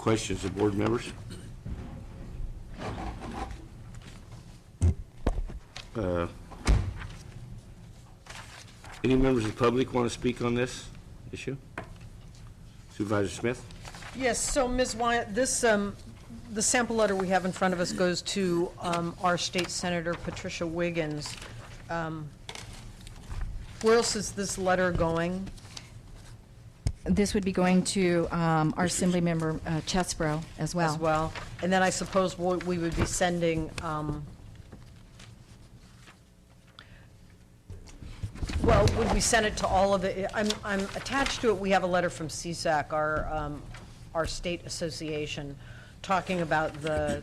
Questions of board members? Any members of the public want to speak on this issue? Supervisor Smith? Yes, so Ms. Wyatt, this, the sample letter we have in front of us goes to our state senator, Patricia Wiggins. Where else is this letter going? This would be going to our Assembly Member Chesbro as well. As well? And then I suppose we would be sending, well, would we send it to all of the, I'm attached to it, we have a letter from CSAC, our state association, talking about the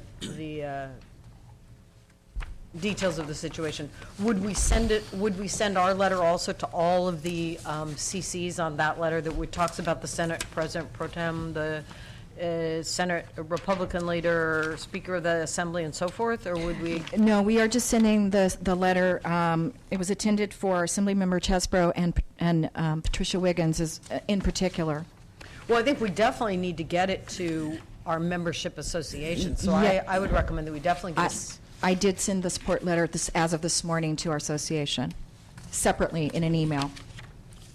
details of the situation. Would we send our letter also to all of the CCs on that letter that talks about the Senate President Pro Tem, the Senate Republican leader, Speaker of the Assembly, and so forth, or would we? No, we are just sending the letter. It was intended for Assembly Member Chesbro and Patricia Wiggins in particular. Well, I think we definitely need to get it to our membership association, so Yeah. I would recommend that we definitely get I did send the support letter as of this morning to our association, separately in an email.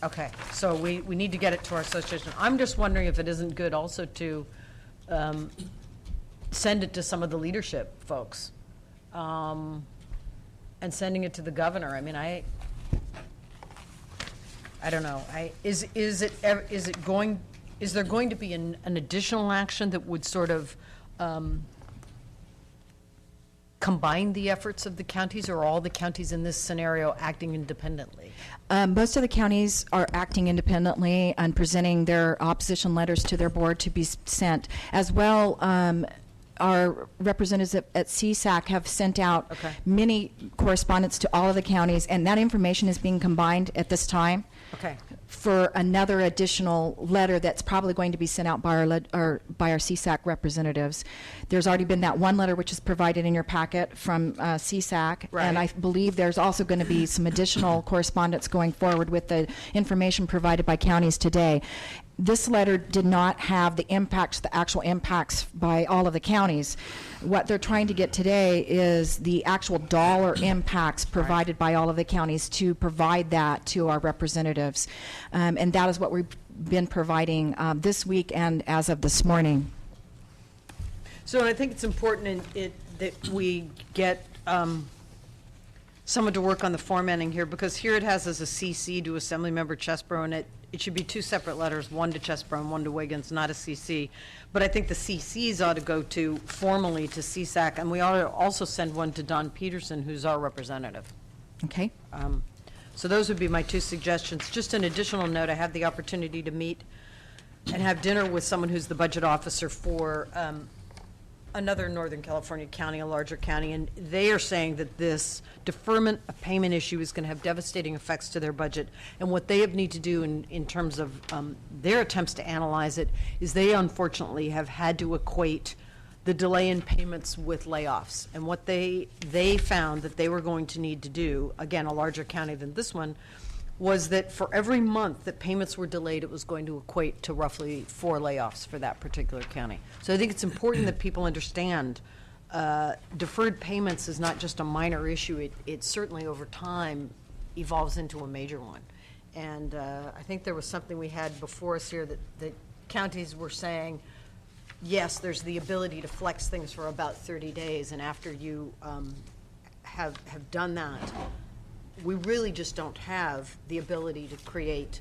Okay, so we need to get it to our association. I'm just wondering if it isn't good also to send it to some of the leadership folks, and sending it to the governor. I mean, I don't know. Is there going to be an additional action that would sort of combine the efforts of the counties, or are all the counties in this scenario acting independently? Most of the counties are acting independently and presenting their opposition letters to their board to be sent. As well, our representatives at CSAC have sent out many correspondence to all of the counties, and that information is being combined at this time. Okay. For another additional letter that's probably going to be sent out by our CSAC representatives. There's already been that one letter which is provided in your packet from CSAC, Right. and I believe there's also going to be some additional correspondence going forward with the information provided by counties today. This letter did not have the impacts, the actual impacts by all of the counties. What they're trying to get today is the actual dollar impacts provided by all of the counties, to provide that to our representatives. And that is what we've been providing this week and as of this morning. So I think it's important that we get someone to work on the formatting here, because here it has as a CC to Assemblymember Chesbro, and it should be two separate letters, one to Chesbro and one to Wiggins, not a CC. But I think the CCs ought to go to formally to CSAC, and we ought to also send one to Don Peterson, who's our representative. Okay? So those would be my two suggestions. Just an additional note, I had the opportunity to meet and have dinner with someone who's the budget officer for another Northern California county, a larger county, and they are saying that this deferment of payment issue is going to have devastating effects to their budget. And what they need to do in terms of their attempts to analyze it is they unfortunately have had to equate the delay in payments with layoffs. And what they found that they were going to need to do, again, a larger county than this one, was that for every month that payments were delayed, it was going to equate to roughly 4 layoffs for that particular county. So I think it's important that people understand deferred payments is not just a minor issue. It certainly over time evolves into a major one. And I think there was something we had before us here that counties were saying, yes, there's the ability to flex things for about 30 days, and after you have done that, we really just don't have the ability to create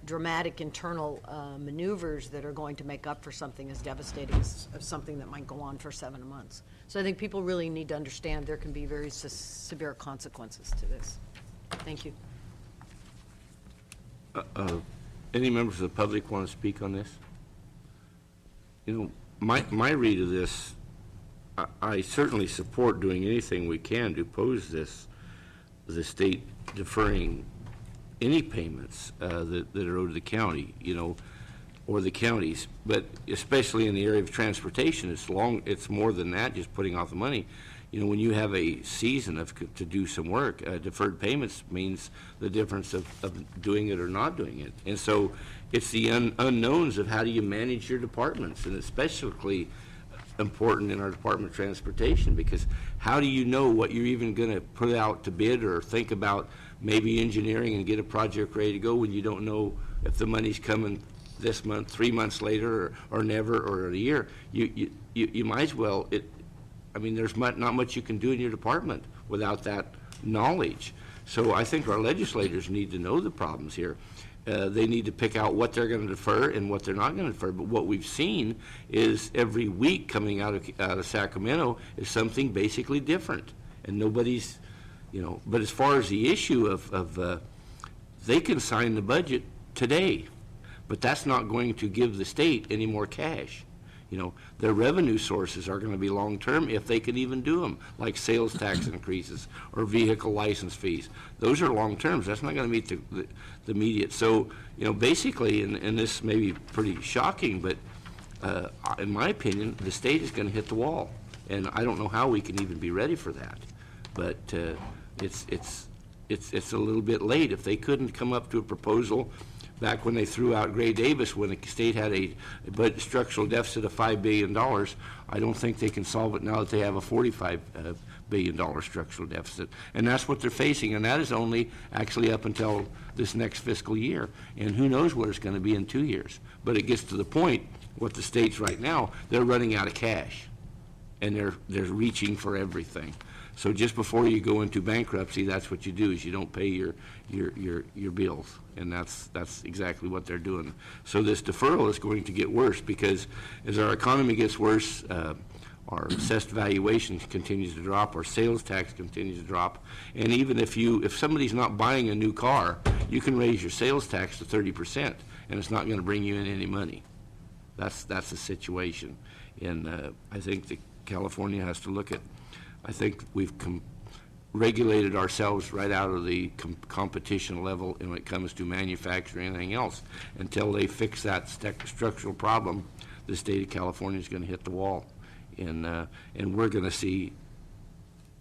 dramatic internal maneuvers that are going to make up for something as devastating as something that might go on for 7 months. So I think people really need to understand there can be very severe consequences to this. Thank you. Any members of the public want to speak on this? You know, my read of this, I certainly support doing anything we can to oppose this, the state deferring any payments that are owed to the county, you know, or the counties. But especially in the area of transportation, it's more than that, just putting off the money. you know, when you have a season to do some work, deferred payments means the difference of doing it or not doing it. And so it's the unknowns of how do you manage your departments, and especially important in our Department of Transportation, because how do you know what you're even going to put out to bid or think about maybe engineering and get a project ready to go when you don't know if the money's coming this month, 3 months later, or never, or a year. You might as well, I mean, there's not much you can do in your department without that knowledge. So I think our legislators need to know the problems here. They need to pick out what they're going to defer and what they're not going to defer. But what we've seen is every week coming out of Sacramento is something basically different. And nobody's, you know, but as far as the issue of they can sign the budget today, but that's not going to give the state any more cash. You know, their revenue sources are going to be long-term if they can even do them, like sales tax increases or vehicle license fees. Those are long-terms. That's not going to meet the immediate. So, you know, basically, and this may be pretty shocking, but in my opinion, the state is going to hit the wall. And I don't know how we can even be ready for that. But it's a little bit late. If they couldn't come up to a proposal back when they threw out Gray Davis, when the state had a structural deficit of $5 billion, I don't think they can solve it now that they have a $45 billion structural deficit. And that's what they're facing, and that is only actually up until this next fiscal year. And who knows what it's going to be in 2 years. But it gets to the point, what the state's right now, they're running out of cash, and they're reaching for everything. So just before you go into bankruptcy, that's what you do, is you don't pay your bills. And that's exactly what they're doing. So this deferral is going to get worse, because as our economy gets worse, our assessed valuation continues to drop, our sales tax continues to drop, and even if somebody's not buying a new car, you can raise your sales tax to 30%, and it's not going to bring you in any money. That's the situation. And I think that California has to look at, I think we've regulated ourselves right out of the competition level when it comes to manufacturing and anything else. Until they fix that structural problem, the state of California is going to hit the wall. And we're going to see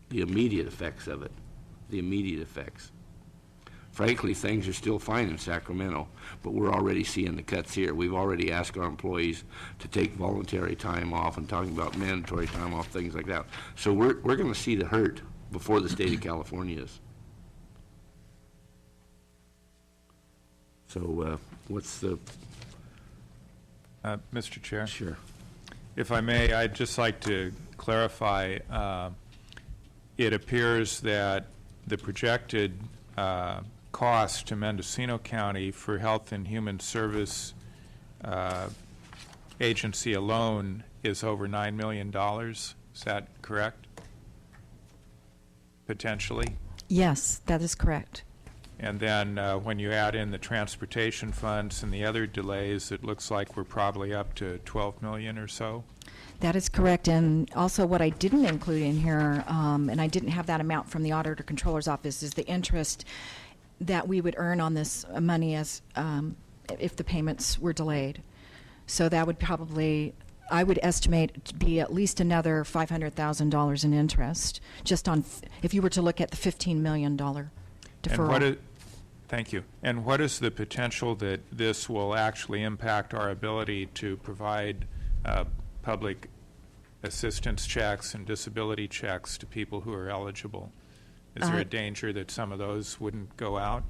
the immediate effects of it, the immediate effects. Frankly, things are still fine in Sacramento, but we're already seeing the cuts here. We've already asked our employees to take voluntary time off and talking about mandatory time off, things like that. So we're going to see the hurt before the state of California is. So what's the... Mr. Chair? Sure. If I may, I'd just like to clarify. It appears that the projected cost to Mendocino County for Health and Human Service Agency alone is over $9 million. Is that correct? Potentially? Yes, that is correct. And then when you add in the transportation funds and the other delays, it looks like we're probably up to 12 million or so. That is correct. And also what I didn't include in here, and I didn't have that amount from the Auditor Controller's Office, is the interest that we would earn on this money as if the payments were delayed. So that would probably, I would estimate to be at least another $500,000 in interest, just on, if you were to look at the $15 million deferral. Thank you. And what is the potential that this will actually impact our ability to provide public assistance checks and disability checks to people who are eligible? Is there a danger that some of those wouldn't go out?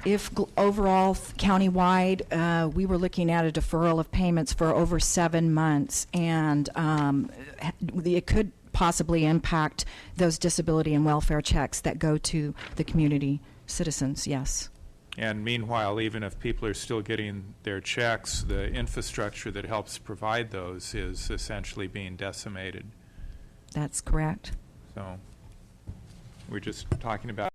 If overall countywide, we were looking at a deferral of payments for over 7 months, and it could possibly impact those disability and welfare checks that go to the community citizens, yes. And meanwhile, even if people are still getting their checks, the infrastructure that helps provide those is essentially being decimated. That's correct. So we're just talking about